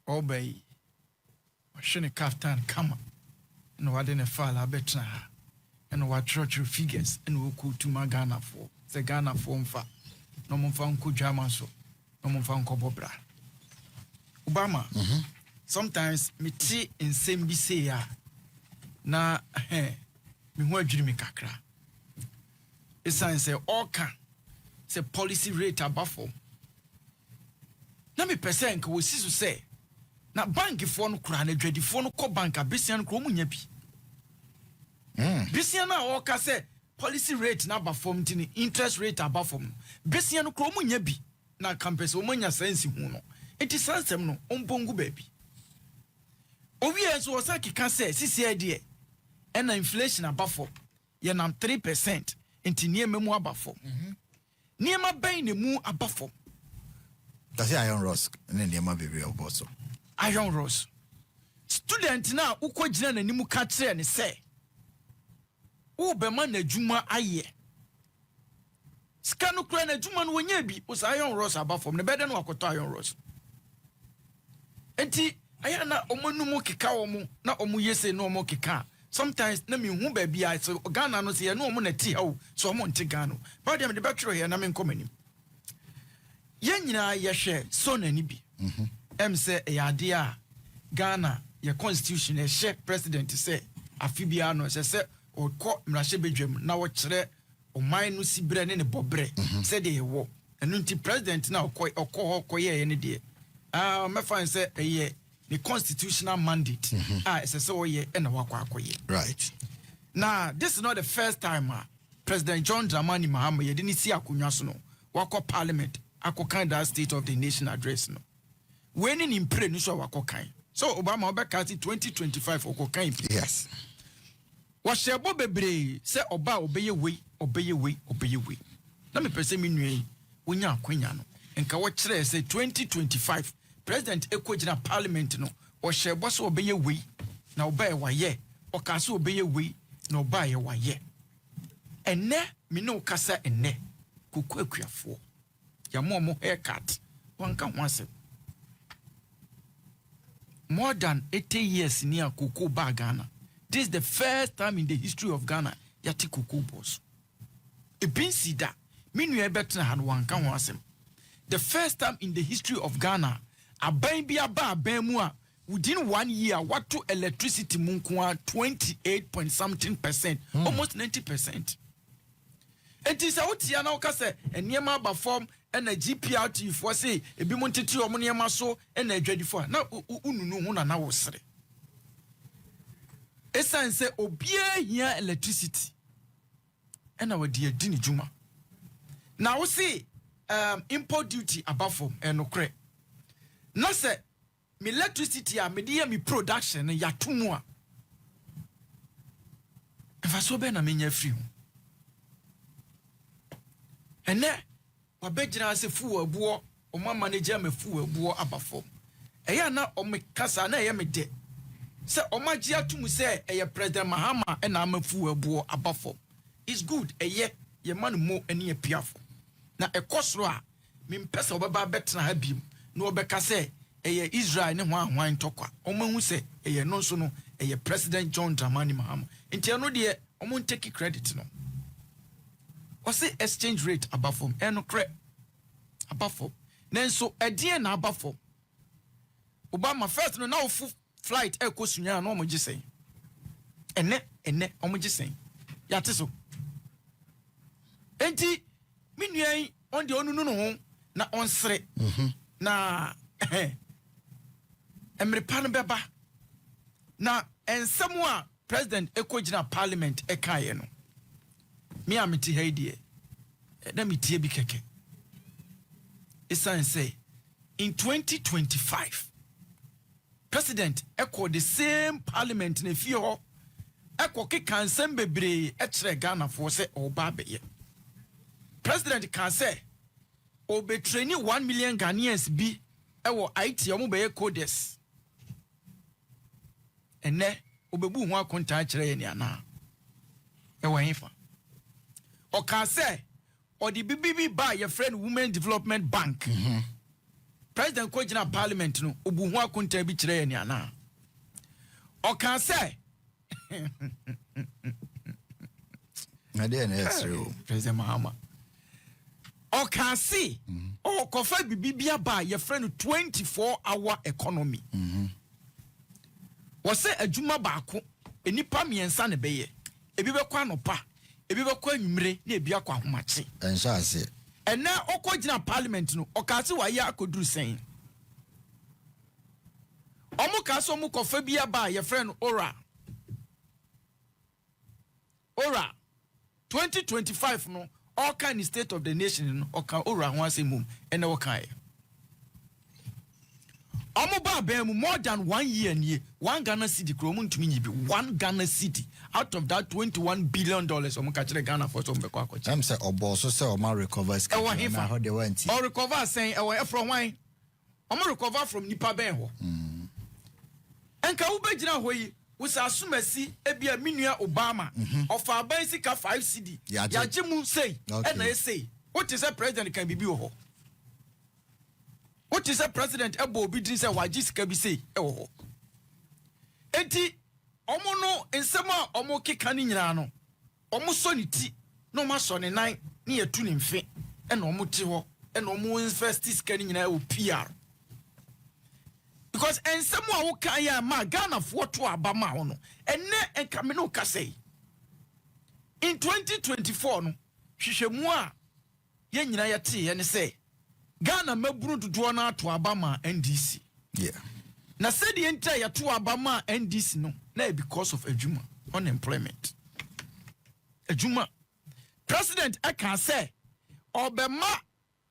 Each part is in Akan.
obey shouldn't kaftan kama and what in a file betra and what church figures and we could to my Ghana for the Ghana form fa no mon fan ku jama so no mon fan ko bobra Obama sometimes me ti nsem bi say ya na me ho adwiri me kakra esan say all can say policy rate above na me percent ko sisu say na bank for no kura na dwadifo no ko bank abesian ko munya bi besian na o ka say policy rate na above tini interest rate above besian ko munya bi na campus o munya sense hu no enti sansem no ombongu baby owi enso o sa kika say sisi ade e na inflation above ye nam 3% enti niema mu above niema ban ne mu above. That's iron rods and then niema baby oboso iron rods student na uko gina na nimu ka kire ne say wo be ma na djuma aye skanu kura na djuma no wonya bi o sa iron rods above ne bede no akoto iron rods enti aya na omonumu keka omo na omo yese no omo keka sometimes na me hu ba bia so Ghana no se no omo na ti hawo so omo nti Ghana ba dem de betro here na me nkomani ye nyina ye hwe SONA ni bi say ya dia Ghana your constitution e she president say afibia no say o ko mrahye bedwam na wo kire o man no sibre ne bobre say de wo enu nti president na okọ ye ne de me fan say ye the constitutional mandate say ye na wakọ akoye right now. This is not the first time President John Dramani Mahama ye didn't see akunwa so no wakọ parliament akokan that state of the nation address no when in pray no so wakokan so Obama obeka 2025 okokan yes what shebo bebre say oba obeye we na me pese me nue wonya akwanya no enka wo kire say 2025 president ekogina parliament no o shebo so obeye we na oba e waye o ka so obeye we na oba ye waye enne me no kasa enne koku akuafo ya mo haircut wanka ho asem more than 80 years near Kuku ba Ghana. This is the first time in the history of Ghana yati Kuku boss. E bin sida minu e betre han wanka ho asem. The first time in the history of Ghana aban bi aba aban mu a within 1 year what to electricity munko 28.something%, almost 90%. It is out here now kase enema ba form and a GPRT for say e bi monteti o monema so and a dwadifo na ununu hu na wo sere esan say obia hia electricity and our dear dini juma now we see import duty above form enokre na say me electricity a me dey me production ya tumu a efa so be na me nya free ene wabegyina se fu abuo o ma manager me fu abuo abafo eya na o me kasa na eya me de se o ma gia tum se eya president Mahama e na ma fu abuo abafo is good eye ye man mo ene piafo na ekosro a me mpesa obeba betena ha biem na obeka se eya Israel ne ho ahwan tokwa o ma hu se eya no so no eya president John Dramani Mahama enti eno de o mo take credit no. What's the exchange rate above from enokre above from nenso edie na above from Obama first no now flight e kosunya na omoji sen ene omoji sen yate so enti minua on de onu no ho na onsre na emre pan beba na ensem a president ekogina parliament ekaye no me amiti haidie na mitie bi keke esan say in 2025 president echo the same parliament na fie ho echo ke kansem bebre e kire Ghana for say oba beye president can say obe training 1 million Ghanaians bi ewo IT omo beye coders ene obebu ho akonta kire ye ni ana ewo hinfa Oka say or the BBB buy your friend Women Development Bank. president ko gina parliament no obu ho akonta bi kire ya ni ana o kan say na dey na esro president Mahama o kan see o ko fa bibia ba ye friend 24-hour economy wo say adwuma baako enipa miensa ne beye ebi be kwa no pa ebi be kwa nwumre na ebi akwa homache enso ase ena okogina parliament no okase wa ya akoduru sen omu kaso omu kofa bia ba ye friend ora 2025 no all kind state of the nation no oka ora ho asemum ena woka e omu ba ba mu more than 1 year nie 1 Ghana city kromu ntumi nyibi 1 Ghana city out of that $21 billion omu ka kire Ghana for some bekwa kwachi am say oboso say o ma recover skill na how they went or recover saying e from wine omu recover from nipa ben ho enka wo begina ho yi wo sa asumasi ebia minua Obama of aban sika 5 cedi ya mu say and na say what is a president can be ho what is a president ebo obi din say waji sika bi say e ho enti omo no ensema omo keka ni nyina no omo so ni ti no ma so ne nan ne yatu ni mfe e na omo ti ho e na omo invest sika ni nyina o PR because ensema a wo kan ya ma Ghana fo to abama ho no enne enka me no ka say in 2024 no hwehwemu a ye nyina ye te ye ne say Ghana maburu dodo na to abama NDC na said the entire to abama NDC no na because of adwuma unemployment adwuma president aka say obema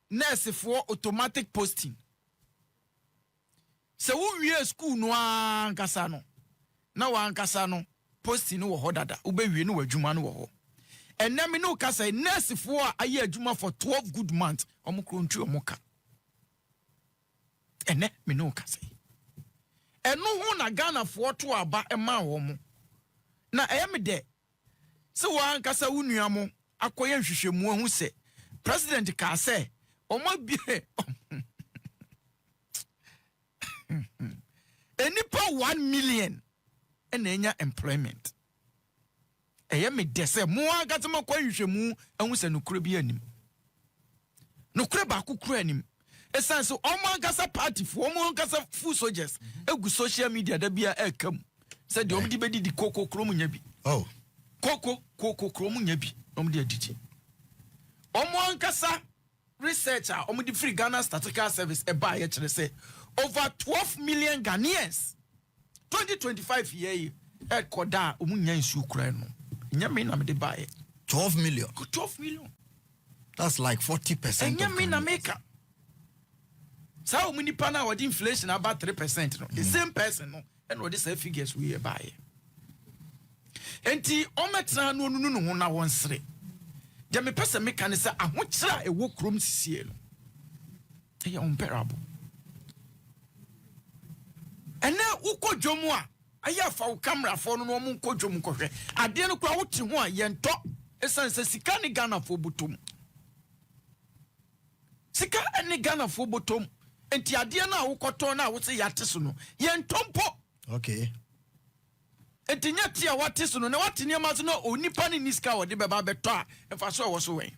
nurse for automatic posting se wo wie school no ankasa no na wa ankasa no posting no wo hodada wo be wie no adwuma no wo ho enam no ka say nurse for aye adwuma for 12 good months omukro ntu omuka ene me no ka say enu hu na Ghana fo to aba ema wo mu na eyem de se wo ankasa wo nua mo akoye hwehwemu ahu se president ka say omo bie enipa 1 million enya employment eyem de se mo ankasa mo kwa hwehwemu ahu se nokure bi anim nokure ba kokura anim essence omo ankasa party fo omo ankasa full soldiers egu social media da bia ekam se de omo di bedi di koko kromu nya bi koko kromu nya bi omo di aditi omo ankasa researcher omo di free Ghana Statistical Service e ba ye kire se over 12 million Ghanaians 2025 year e koda omo nya nsu kura no nya me na me de ba ye 12 million that's like 40% nya me na make so many pana with inflation about 3% no the same person no and what these figures we buy enti ometra no ho na won sere je me pese me kan say ahokyera e wo krom sisie no e ya unbearable ene ukodwomu a aya fa wo camera fo no mo nkodwomu kohwe ade no kwa wote ho a ye nto esanse sika ni Ghana fo botom sika ni Ghana fo botom enti ade na wokoto na wo se yate so no ye ntompo okay enti nyate a wate so no na wate ne ma so no onipa ni niska wo de beba beto a emfa so wo so wen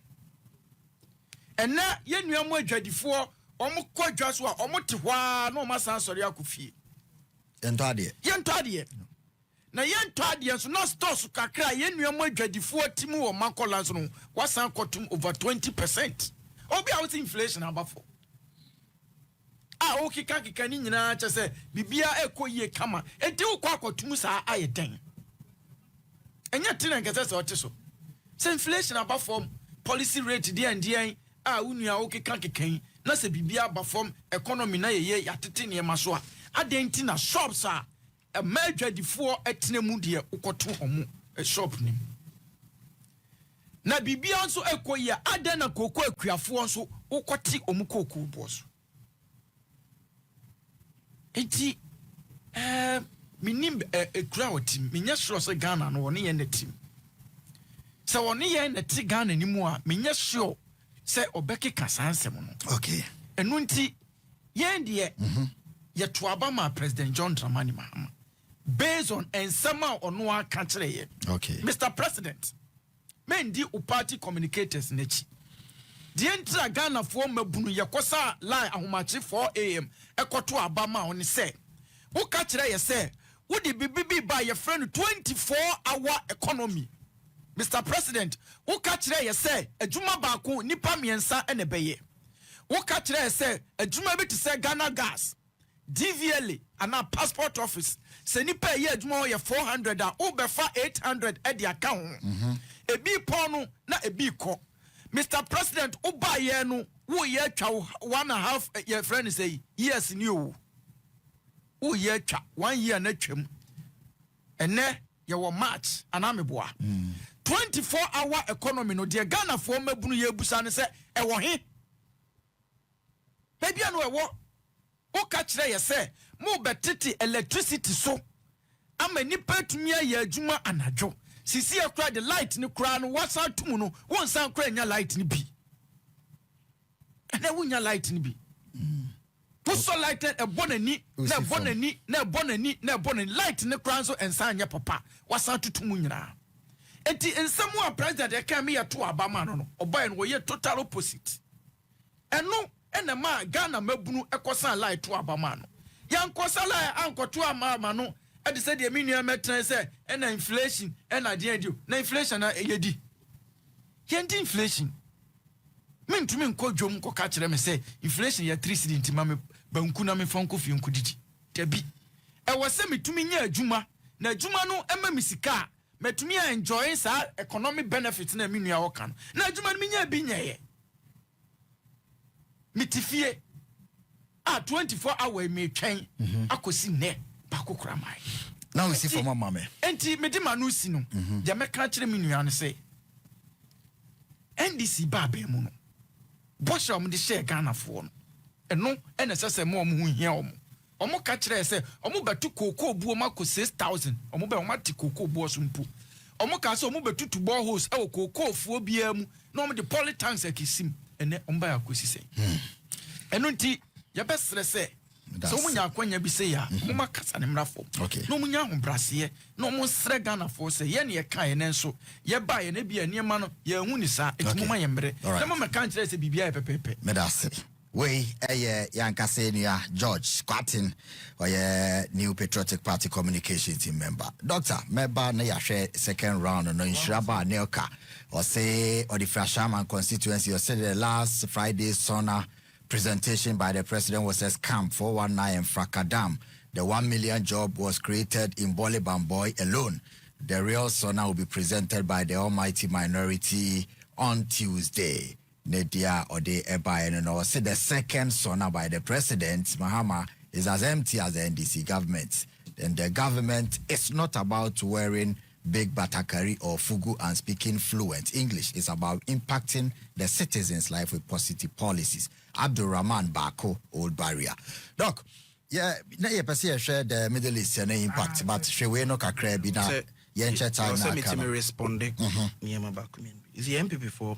ena ye nuamu adwadifo omo kodwa so a omo te hwa na omo san sori akofie ento ade na ye nto ade so no stores kakra ye nuamu adwadifo timu wo makola so no wasan kotum over 20%. Obi a wo inflation abafo o kika ni nyina cha se bibia ekoyie kama enti wo kwa akotum sa aye den enya tena nkese se ote so se inflation abafo policy rate dia unua wo kika na se bibia abafo economy na ye yatete ne ma so a adenti na shops a madwadifo etenemu de ukoto homu shop nim na bibia nso ekoyie adan na koko akuafo nso ukoti omukoko boso enti minim crowd minya sure se Ghana no woni ye na team se woni ye na ti Ghana ni mu a minya sure se obeke kasansem no okay enu nti Yendie Yatuaba ma President John Dramani Mahama. Based on ensema onwa kanchire. Okay. Mr. President, mendi party communicators nechi. The entire Ghana for mebunu yakosa lie ahomachi 4 a.m. Ekoto abama oni say. Who kachire ye say, would the BBB by your friend 24-hour economy? Mr. President, who kachire ye say, a juma baku nipa miensa enebeye. Who kachire ye say, a juma bit to say Ghana gas. DVLA and our passport office. Se nipa ye juma ye 400 and ubefa 800 at the account. A B pono na a B ko. Mr. President, uba ye no, who ye chow 1.5 year friend say, yes, new. Who ye cha 1 year netchum. And ne ye were March and ameboa. 24-hour economy no dear Ghana for me bunu ye busane say, e wo he. Baby anu e wo. O catch ye say, mo betiti electricity so. Ama nipa tumi ye adwuma anadwo. Sisi akra the light ni kra no wasa tumu no won san kra nya light ni bi. Na wunya light ni bi. Puso light e bonani na bonani na bonani na bonani light ni kra so ensan nya papa wasa tutumu nyina. Enti ensemu a president e kan me ya to abama no no oboy no ye total opposite. Eno enema Ghana mabunu ekosan light to abama no. Yankosa light ankoto ama no e de say de menua metan say ena inflation ena de adio na inflation na yedi. Yendi inflation. Mentumi nko dwom nko ka kire me say inflation ya 3 cedi ntima me banku na me fonko fi nko didi. Tabi. E wo se metumi nya adwuma na adwuma no ema misika metumi enjoy sa economic benefits na menua wo kan. Na adwuma no nya bi nyeye. Mitifie a 24-hour me twen akosi ne bakokura mai. Now we see for mama me. Enti me di manu si no. Ya me ka kire menua no say NDC ba be mu no. Bosha om de share Ghana fo no. Eno ene sese mo hu hia om. Omo ka kire se omo betu koko buo mako 6000. Omo be omo ti koko buo so mpu. Omo ka se omo betu tu boreholes e wo koko fuo bia mu na omo de polytanks akisim. Ene omo ba yakosi se. Eno nti ya besre se so munya akwanya bi se ya mo makasa ne mrafo. No munya hobrase no mo sre Ghana fo se ye ne ye kan ye nenso ye ba ye ne bia niema no ye hu ni sa etimo ma ye mbre. Na mo meka nkire se bibia ye pepepe. Medase. We yankase nia George Squatting or New Patriotic Party Communication Team member. Doctor, member na yahwe second round no insuraba Nelka or say or the Frashaman constituency or say the last Friday SONA presentation by the president was a scam 419 in Frakadam. The 1 million job was created in Bole Bamboy alone. The real SONA will be presented by the almighty minority on Tuesday. Nedia or the Eba and no say the second SONA by the president Mahama is as empty as the NDC government. And the government is not about wearing big batakari or fugu and speaking fluent English. It's about impacting the citizens' life with positive policies. Abdul Rahman Bako, Old Barrier. Doc, yeah, na ye pese share the Middle East and impact, but she we no kakra bi na yenche time na aka. So me responding. Niema Bako me. Is the NPP for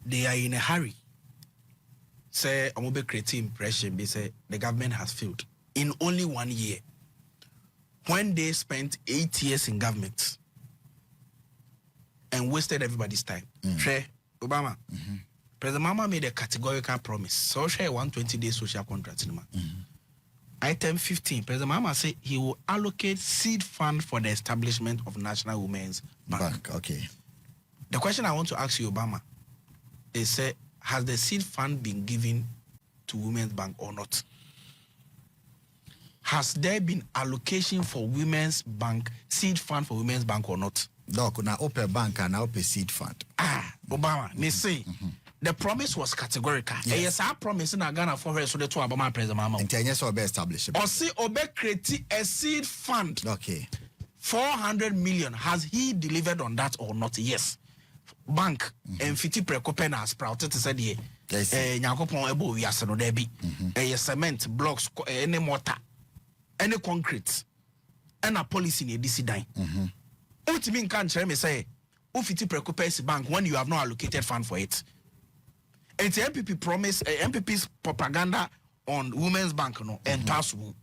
they are in a hurry. Say I'm be creating impression be say the government has failed in only 1 year. When they spent 8 years in government and wasted everybody's time. Obama. President Mahama made a categorical promise. So share 120-day social contract. Item 15. President Mahama said he will allocate seed fund for the establishment of National Women's Bank. Okay. The question I want to ask you, Obama, is has the seed fund been given to Women's Bank or not? Has there been allocation for Women's Bank, seed fund for Women's Bank or not? Doc, na open bank and na open seed fund. Obama, me say, the promise was categorical. Yes, I promise in Ghana for her so the two Obama President Mahama. And 10 years obe establish. Or see Obe create a seed fund. Okay. 400 million. Has he delivered on that or not? Yes. Bank and 50 precopen as sprouted to say Nyakopon ebo we are no debi. Cement, blocks, any mortar, any concrete, and a policy in NDC dine. What mean can't me say, 50 precopen bank when you have no allocated fund for it. And the NPP promise, NPP's propaganda on Women's Bank, no, and Taswu.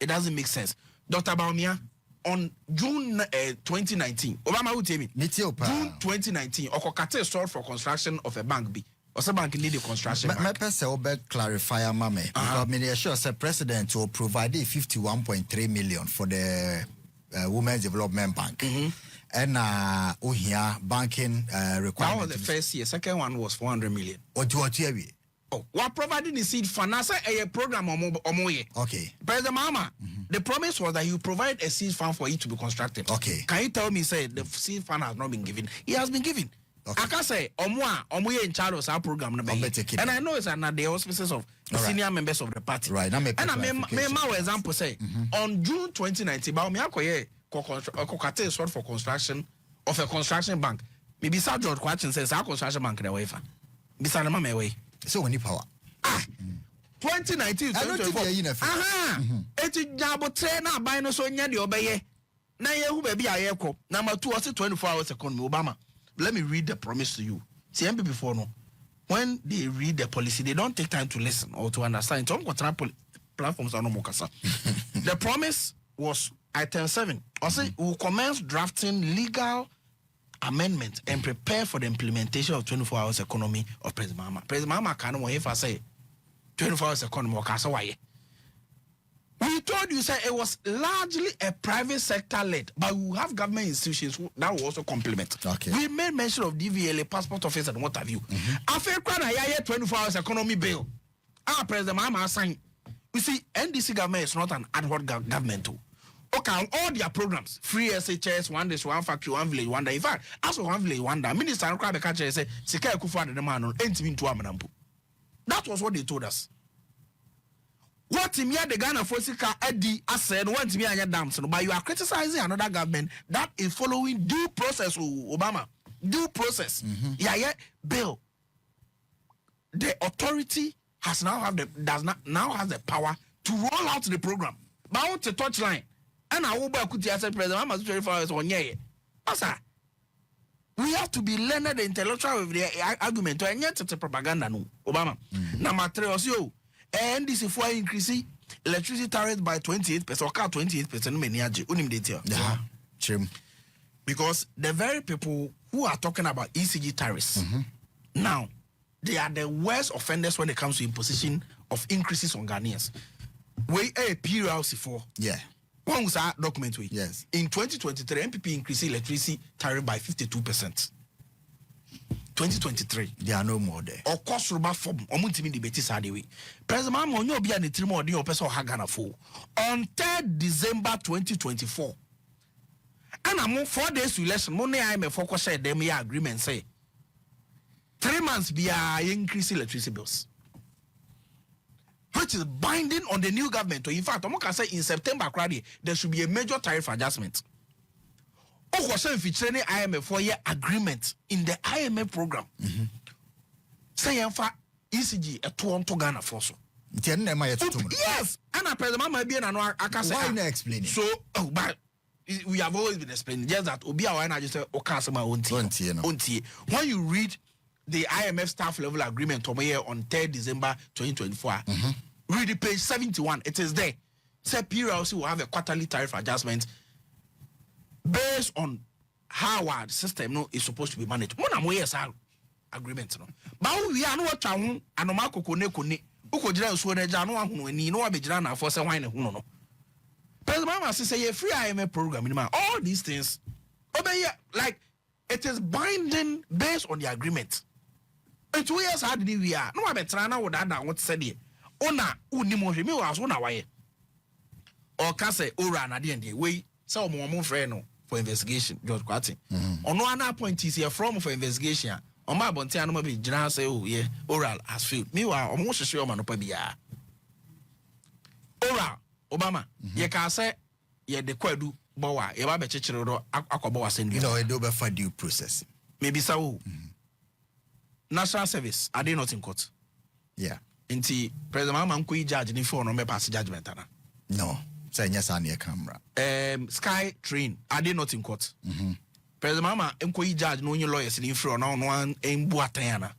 It doesn't make sense. Dr. Baumia, on June 2019, Obama would tell me, June 2019, Okokate sold for construction of a bank B. Or some bank need a construction bank. My person will clarify, Mame. Because me sure the president will provide 51.3 million for the Women's Development Bank. And here banking requirement. That was the first year. Second one was 400 million. What year? Oh, we're providing the seed fund. That's a program Okay. President Mahama, the promise was that he would provide a seed fund for it to be constructed. Okay. Can you tell me, say, the seed fund has not been given? He has been given. Okay. I can say, Omoye in charge of our program. And I know it's under the auspices of senior members of the party. Right. And I may my example say, on June 2019, Baumia Kokate sought for construction of a construction bank. Maybe Sir George Quachin says, our construction bank in the way. Beside my way. So when you power. 2019, 2024. It's a jabo trainer by no so near the obey. Now you baby I echo. Number 2 also 24 hours economy Obama. Let me read the promise to you. See MP before no. When they read the policy, they don't take time to listen or to understand. Some platforms are no more. The promise was item 7. Also, we will commence drafting legal amendment and prepare for the implementation of 24 hours economy of President Mahama. President Mahama can't wait if I say 24 hours economy. We told you, sir, it was largely a private sector led, but we have government institutions that will also complement. Okay. We made mention of DVLA, passport office, and what have you. After 24 hours economy bill, our President Mahama signed. You see, NDC government is not an ad hoc government. Okay, all their programs, free SHS, one day, one factory, one village, one day. In fact, as for one village, one day, Minister of the country said, Sika Kufa the man on Entimin. That was what they told us. What me the Ghana for Sika Eddie I said, what me and your dams, but you are criticizing another government that is following due process, Obama. Due process. Yeah, bill. The authority has now have the power to roll out the program. But I want to touch line. And I will back to say President, I must 24 hours on year. We have to be learned intellectual with the argument to yet the propaganda no Obama. Number 3 also NDC for increasing electricity tariff by 28% or 28% many unim detail. Chim. Because the very people who are talking about ECG tariffs now they are the worst offenders when it comes to imposition of increases on Ghanaians. We a period for one was our document we. Yes. In 2023, NPP increased electricity tariff by 52%. 2023. There are no more there. Or cost rubber form. Omuntimi debate side way. President Mahama onyo obi ani trimo odi opeso hagana fo. On 3rd December 2024. And among 4 days to election, money I may focus share them ya agreement say 3 months be increase electricity bills. Which is binding on the new government. In fact, I can say in September, there should be a major tariff adjustment. Oh, was if it's any IMF 4-year agreement in the IMF program. Say, in fact, ECG a 2 to Ghana for so. Yes, and I President might be an I can say. Why not explaining? So, but we have always been explaining just that Obi and I just say, okay, my own tea. When you read the IMF staff level agreement on 3rd December 2024. Read the page 71. It is there. Say PRLC will have a quarterly tariff adjustment based on how our system is supposed to be managed. One yes agreement. But we are not and Marco Kone. Uko jira so na jano ahunu ni no abejira na for say wine hunu no. President Mahama say free IMF program in all these things. Obey like it is binding based on the agreement. And 2 years hard we are. No abetra na woda what said here. Ona unimohwe me was ona waye. Or can say ora na de we say omo frɛ no for investigation George Kwati. Ono ana point is here from for investigation. Oma bonte anoma be gina say oh yeah oral has failed. Me wa omo hwehwe o ma no pa bia. Oral Obama ye ka say ye de kwadu bowa ye ba be chechire do akobo wa send. No, it do be for due process. Maybe so. National service are they not in court? Yeah. Inti President Mahama nko judge ni for no me pass judgment ana. No. Say yes on your camera. Sky train are they not in court? President Mahama nko judge no new lawyers ni for no one embu atana.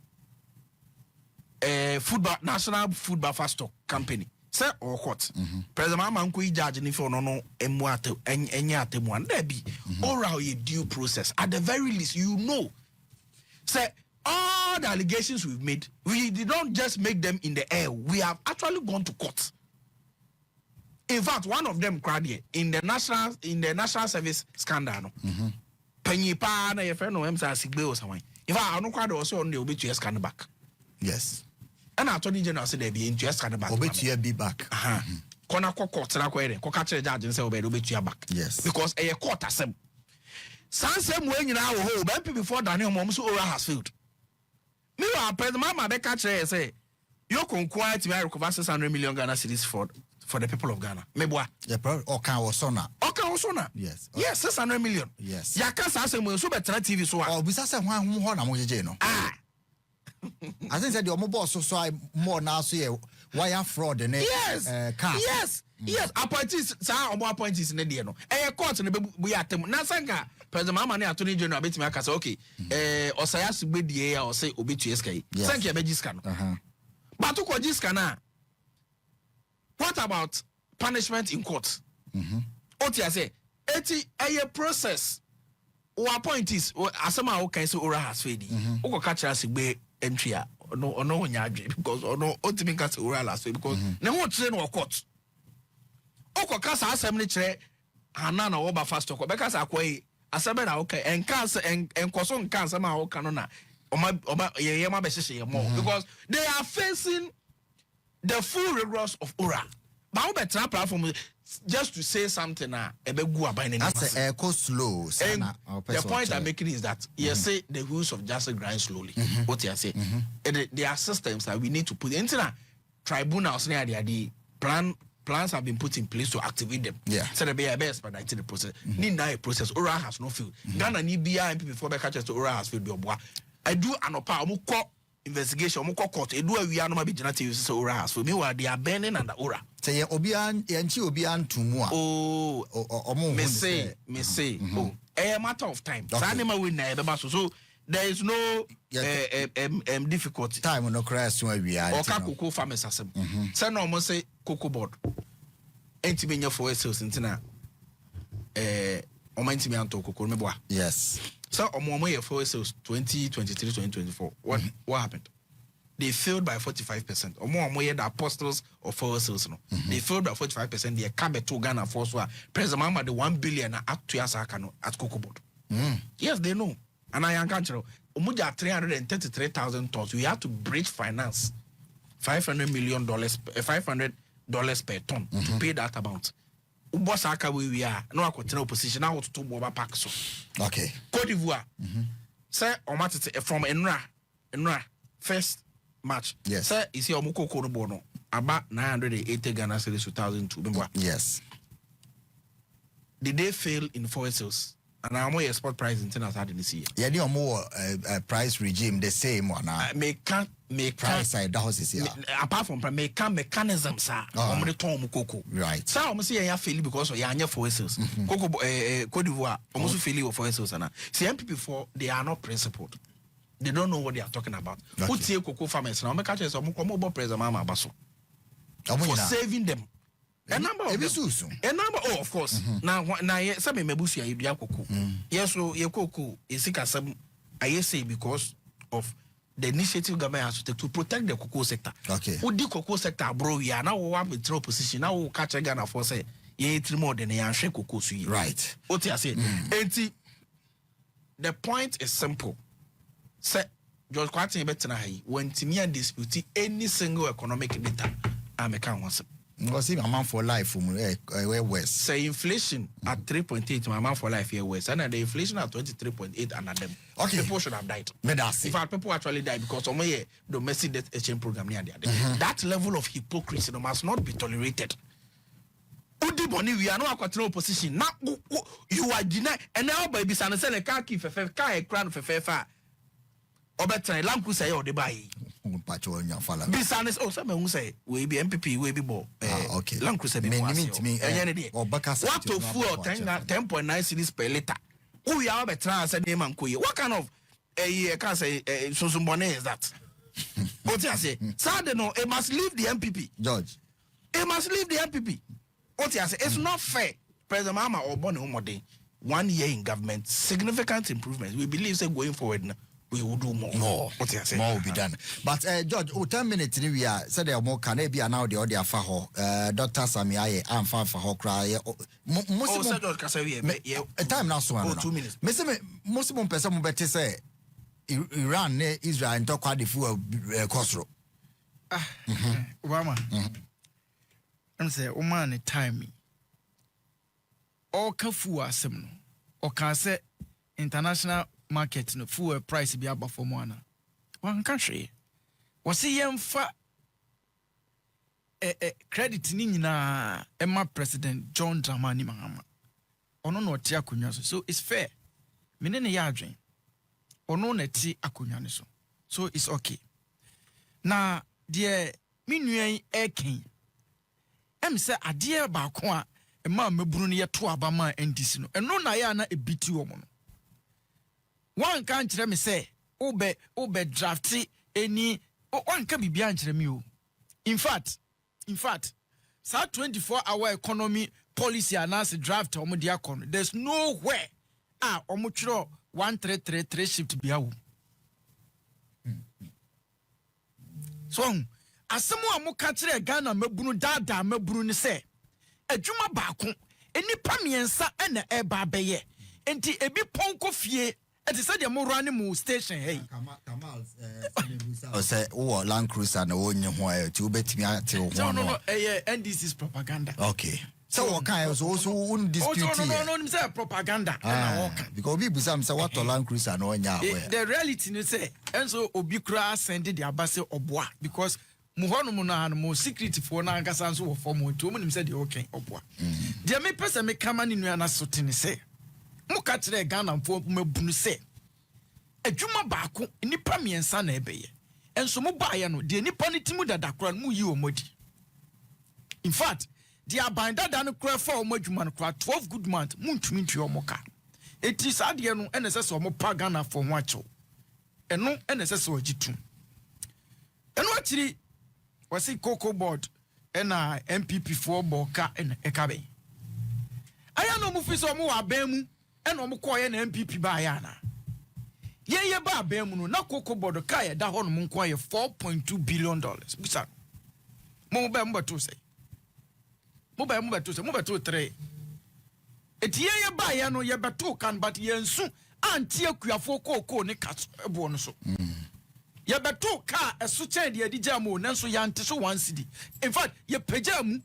National Food Buffer Stock Company. Say or court. President Mahama nko judge ni for no emu enya atemu and there be oral due process. At the very least, you know. Say all the allegations we've made, we did not just make them in the air. We have actually gone to court. In fact, one of them cried here in the national service scandal. Penny pa na your friend no emsa sigbe or something. In fact, I don't quite also on the obituary scan back. Yes. And Attorney General said they be into scan back. Obituary be back. Kona court na ko ere ko catch the judge and say obituary back. Yes. Because a court asem. Sansem we nyina wo ho, but before Daniel mom so oral has failed. Me wa President Mahama be catch say you can quite me recover 600 million Ghana cedis for the people of Ghana. Meboa. Yeah, or SONA. SONA. Yes. Yes, 600 million. Yes. Ya can say we so better TV so. Oh, bisa say ho na mo jeje no. I think said the omo boss so more now so wire fraud in yes. Car. Yes. Yes, appointees sa omo appointees in the no. Court no be atem. Na sanga President Mahama na Attorney General betimi aka say okay. Osaya sugbedie ya o say obetu eska yi. Sanke be jiska no. But to ko jiska na. What about punishment in court? Otia say, a process or appointees or asama o can say ora has fedi. Oko catch us be entry no nyadwe because no ultimate catch ora last because ne ho train or court. Oko kasa assembly chere hanana oba fast ko be kasa akwai asebe na okay enkanse enkoso nkanse ma o kanu na oma ye ma be hye mo because they are facing the full rigors of Ora. But better platform just to say something that's a echo slow. The point I'm making is that you say the rules of justice grind slowly. What you say? There are systems that we need to put into tribunals. The plans have been put in place to activate them. Yeah. So the best but the process. Need now a process. Ora has no field. Ghana need NPP before the catches to Ora has field. I do an opa investigation court we are no be generative so Ora has for me they are burning under Ora say obian tumu me say a matter of time so there is no difficulty time no crash when we are cocoa farmers asem say no mo say cocoa board enti me for sales ntina o man enti me anto cocoa me boa yes. So, Omomo for sales 2023, 2024. What happened? They failed by 45%. Omomo the apostles of for sales. No, they failed by 45%. They come to Ghana for so. President Mahama the 1 billion at Tuyasakano at Cocoa Board. Yes, they know. And I am country. Omuja 333,000 tons. We have to bridge finance $500 million, $500 per ton to pay that amount. Ubosaka we are no continue opposition now to Boba Pack so. Okay. Cote d'Ivoire. Say Omatite from Enra first match. Yes. Say is here Omoko Konobono about 980 Ghana cedis 2002. Yes. Did they fail in foreign sales? And I'm more export price in tenants had in this year. Yeah, the more price regime the same one. Make price side the house is here. Apart from mechanisms sir. Right. So I'm saying you fail because you are foreign sales. Cote d'Ivoire almost fail foreign sales now. See NPP before they are not principled. They don't know what they are talking about. Who take cocoa farmers now? Make catch some more President Mahama Basso for saving them. A number of of course. Now some mebusia you cocoa. Yes, so your cocoa is sick as some I say because of the initiative government has to take to protect the cocoa sector. Okay. Who the cocoa sector, bro? We are now one with throw position. Now we catch a Ghana for say ye more than a share cocoa. Right. What you say? The point is simple. Say George Kwati better when Timia dispute any single economic data, I make once. Was him a man for life from where west. Say inflation at 3.8, my man for life here west, and the inflation at 23.8 under them. Okay. People should have died. In fact, people actually died because of my domestic death exchange program near there. That level of hypocrisy must not be tolerated. We are not in opposition. Now you are denied, and now baby son send a car key for car crown for fair. Obetra lamku say or the buy. Bisanes oh some say we be NPP we be bo. Okay. Lamku say me or Bakasa. What to full 10.9 cedis per liter. Who we are betra said name and what kind of a can say Susumbone is that? What you say? Sunday no, it must leave the NPP. George. It must leave the NPP. What you say? It's not fair. President Mahama or Bonnie Humode, 1 year in government, significant improvements. We believe that going forward now, we will do more. What you say? More will be done. But George, 10 minutes we are said there more can be now the audio for her. Dr. Samiaye, I'm fine for her cry. Most George Kasawi, a time now so 2 minutes. Most person better say Iran, Israel, and talk about the full Khosrow. Obama. I'm say, oh man, time me. All kafu asem no. Or can say international market no fuel price be about for one. One country. Was he yemfa credit ni na Emma President John Dramani Mahama. Ono no tia akunya so it's fair. Mene ne ya adwen. Ono na ti akunya so. So it's okay. Na die me nuan eken. Em se ade ba ko a ma meburu ne yeto aba ma NDC no. Eno na ya na ebiti wo mo no. Wan kan kire me se obe drafti eni wan ka bibia nkire me o. In fact sa 24-hour economy policy announce draft omo dia kono. There's nowhere omo twiro 1333 shift bia wo. So asemu amuka kire Ghana mabunu dada mabunu ne se adwuma baako enipa miensa na eba beye enti ebi ponko fie enti se de mo run mu station hey Kamal say oh Land Cruiser na wonye ho ayo ti obetimi ate ho no NDC's propaganda. Okay, so what kind of also undispute no say propaganda na work because obi busam say what Land Cruiser no nya the reality ni say enso obi kura send the abase oboa because muhono na mo security for na angasa nso wo form to mo nim say the okay oboa dia me pese me kama ni nua na sotene say mo ka kire Ghana mfo mabunu say adwuma baako nipa miensa na ebeye enso mo baaye no de nipa ne timu dada kora no yi omodi. In fact the abanda da no kora for omodwuma no kora 12 good month muntumi ntwe omoka eti saade no enese so mo pa Ghana for ho acho eno enese so ogitum eno akiri wasi Cocoa Board ena NPP for boka ena ekabe aya no mu fi so mo wa ban mu ena mo koye na NPP ba aya na ye ba ban mu no na Cocoa Board ka ye da ho no mo koye $4.2 billion bisa mo ba mo beto say mo beto 3 eti ye ba ya no ye beto kan but ye nsu anti akuafo Cocoa ne kaso ebo no so ye beto car esu chen de adi jam na so yante so 1 cedi. In fact ye pejamu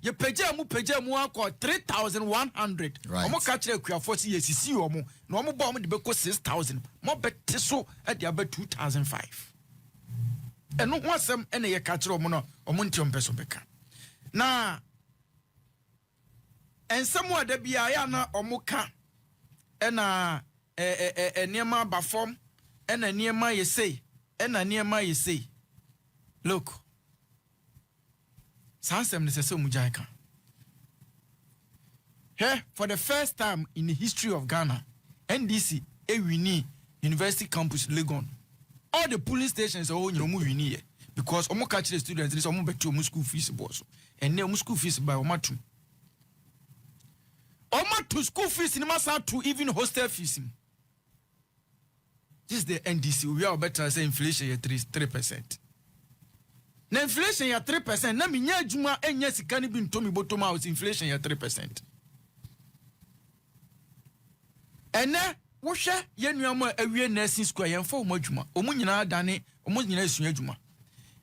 akọ 3,100 omo ka kire akuafo si ye sisi omo na omo ba omo de beko 6,000 mo bete so e de aba 2,005 eno ho asem ene ye ka kire omo no omo nti ompeso beka na ensemu ada bia ya na omo ka ena niema ba form ena niema ye say look sansem ne sese mujai kan here for the first time in the history of Ghana NDC wini University Campus Legon all the police stations are you know wini here because omo catch the students this omo betu omo school fees boss and omo school fees by omo to school fees in masa to even hostel fees. This is the NDC. We are better say inflation is 3%. Na inflation is 3%. Na minya juma enya sikani bi ntomi botoma house inflation is 3%. Ena wo hwe ye nuamo awie nursing school ye mfa omo juma. Omo nyina dane, omo nyina esua juma.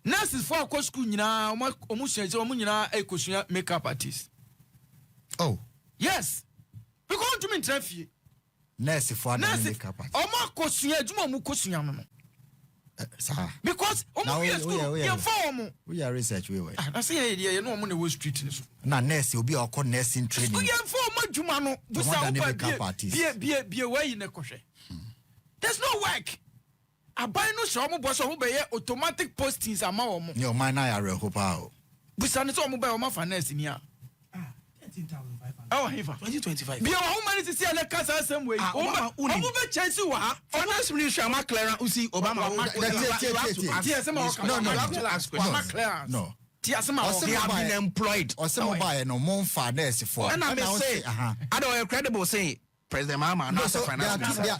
Nurses for akọ school nyina omo sua omo nyina ekosua makeup artist. Oh, yes. Because to me trafie. Nurse for makeup artist. Omo akosua juma omo kosua no. Sir. Because omo yes school ye mfa omo. We are research we. I say ye no omo na wo street ni so. Na nurse obi akọ nursing training. Ye mfa omo juma no. Busa bie wey ne kohwe. There's no work. Abai no so omo boss omo be ye automatic postings ama omo. Your man na ya rehopa o. Busa ne so omo be omo finance ni a. 13,500. Ewa hifa. 2025. Biya wa many to see a kasa same way. Omo be chance wa. Finance Minister McLaren usi Obama. No. They have been employed. Or some buy no more finance for. And I say, I don't credible say President Mahama.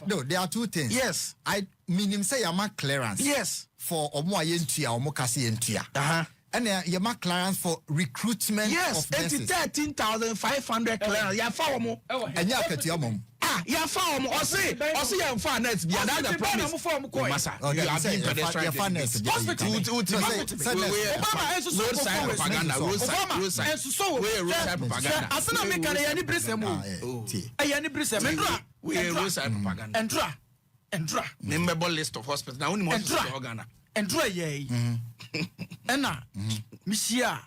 No, there are two things. Yes, I mean him say I'm clearance. Yes, for omo ayentua omo kasi yentua. And you mark clearance for recruitment. Yes, 13,500 clearance. Yeah, for omo. And ya ketua mom. Yeah, for omo. Osi ya finance. Be another promise. Masa, you have been pedestrian. Finance. Roadside propaganda. Roadside propaganda. Asana me kare yani brisemu. Yani brisemu. We roadside propaganda. Endra. Member list of hospitals. Now only hospital Ghana. Endra ye. Enna. Misia.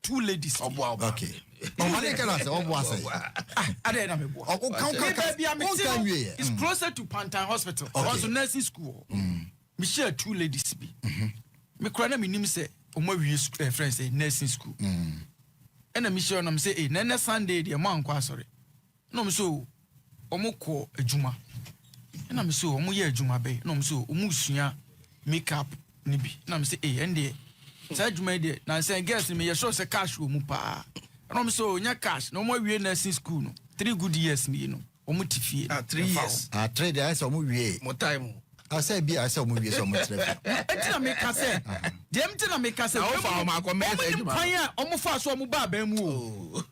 Two ladies. Okay. It's closer to Pantan Hospital. Also nursing school. Me share two ladies be. Me krana me nim say omo wi friends say nursing school. And me share na say na Sunday the man kwa sorry. No me so omo ko adwuma. Na me so omo ye adwuma be. No me so omo sua makeup ni bi. Na me say ende say adwuma de na say girls me ye show say cash wo mu pa. No so nya cash no more we nursing school no 3 good years ni no omo tifie 3 years 3 days omo wie mo time I say bi I say omo wie so omo tref etina me ka say dem tina me ka say o fa o ma ko me say juma omo fa so omo ba ba mu o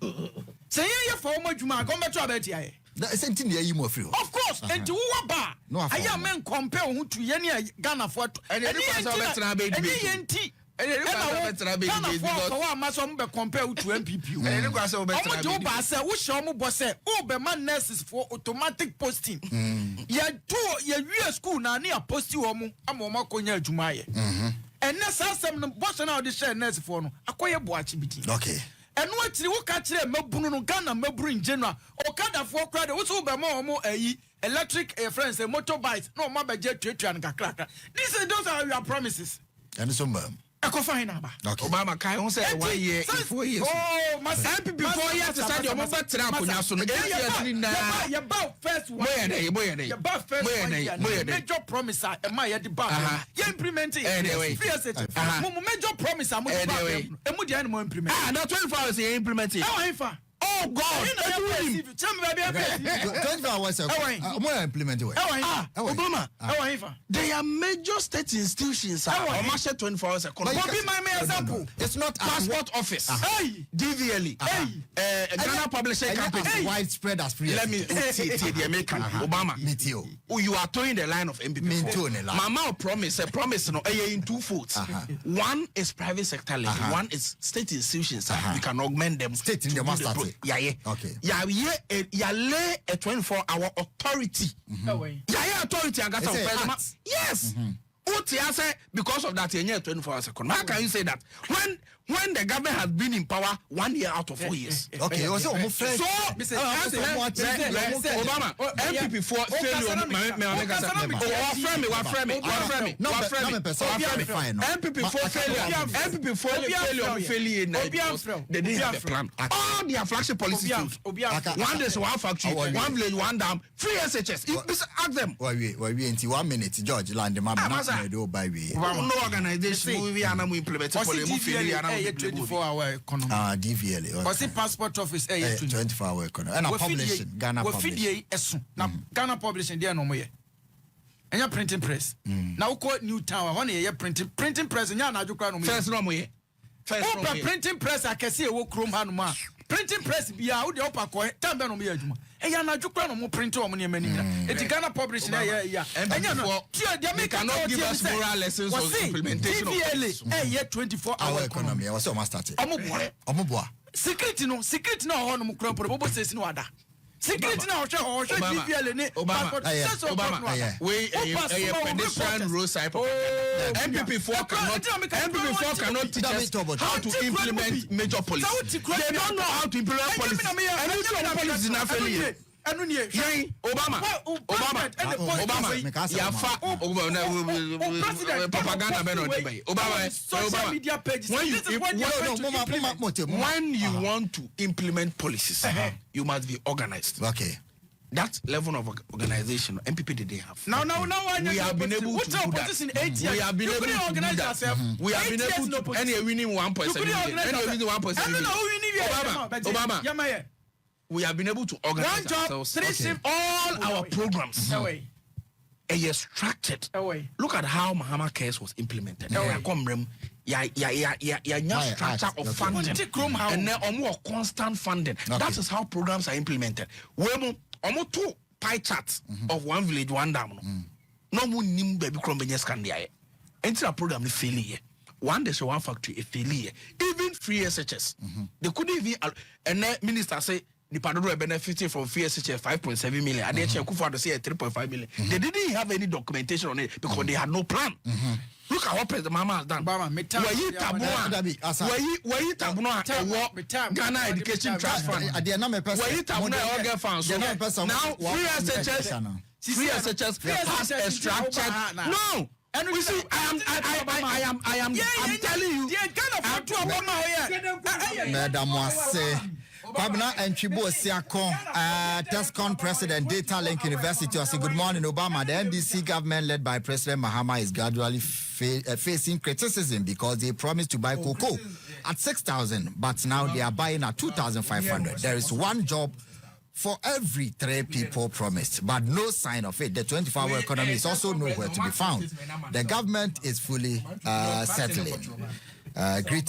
say ye fa omo juma ko meto abeti aye that is anything you mo free of course enti wo ba aya men compare hu tu ye ne Ghana for eni enti compare to NPP. Nurses for automatic posting. Ya do ya school na near posti omu amoma konya adwumaye. And nesasem no boss na odi share nurse for no akoye boachi biti. Okay. And what you catch them mabunu no Ghana mabru in general. Okada for crowd wo so be mo ayi electric friends motorbikes no ma be je twetu an kakra. Those are your promises. And so okay. Obama kai won say 1 year 4 years. Oh, my NPP 4 years to start your mobile tra akonya so no. You about first one. You about first one. Major promise e ma ye de ba. You implement it. Anyway. Major promise am e mu dey no implement. Now 24 hours you implement it. Oh God! 24 hours ago. More implemented. Obama. They are major state institutions. Almost 24 hours ago. Example. It's not passport office. DVLE. Ghana Publishing Company. Widespread as free. Let me see the American Obama. You are towing the line of NPP. Mama promise. A promise no. In 2 folds. One is private sector led. One is state institutions. We can augment them. State in the master. Okay. Ya lay a 24-hour authority. Authority I got some president. Yes. Because of that, 24 hours. How can you say that when the government has been in power 1 year out of 4 years? Okay, so Obama NPP for failure. They didn't have a plan. All their flagship policies. One day, one factory, one village, one dam, 3 SHS. Ask them. Wait, 1 minute, George land no organization we are now implementing policy 24-hour economy. DVLE. What's the passport office 24-hour economy. And publishing Ghana publishing. Now Ghana publishing there no more. And your printing press. Now call New Town one year printing press and yana ju no more. First no more. Printing press I can see wo chrome hanuma. Printing press bia wo de opa ko tambe no me adwuma. Eya na ju no mo print o mo ne mani na. E Ghana publishing yeah. Enya no. They cannot give us moral lessons on implementation of DVLE 24-hour economy. What's your master? Omoboa. Secret no ho no mo kura bobo sesi no ada. Secret now, Obama. We a pedestrian roadside. NPP4 cannot teach us how to implement major policy. They don't know how to implement policy. And which one policy is not affiliated? ɛno nie Obama yafa propaganda beno Obama social media pages. When you want to implement policies, you must be organized. Okay. That level of organization, NPP did they have. Now, we have been able to do that. We have been able to organize ourselves. We have been able to any winning 1.7 million. Any winning 1.7 million. Obama. We have been able to organize ourselves. All our programs are structured. Look at how Mahama Cares was implemented. Structure of funding and then more constant funding. That is how programs are implemented. Almost 2 pie charts of one village, one dam. No more nim baby crumbiness can die. Enter a program failure. One there's one factory a failure. Even free SHS. They couldn't even and then minister say the Padoro benefited from free SHS 5.7 million. And they check for to say 3.5 million. They didn't have any documentation on it because they had no plan. Look at what President Mahama has done. Ghana Education Trust Fund. Now, free SHS has a structure. No. And we see, I am telling you. Madam Wase. Kwabena and Chibo Siakon, TESCON President, Data Link University. I say good morning, Obama. The NDC government led by President Mahama is gradually facing criticism because they promised to buy cocoa at 6,000, but now they are buying at 2,500. There is one job for every 3 people promised, but no sign of it. The 24-hour economy is also nowhere to be found. The government is fully settling. Greetings.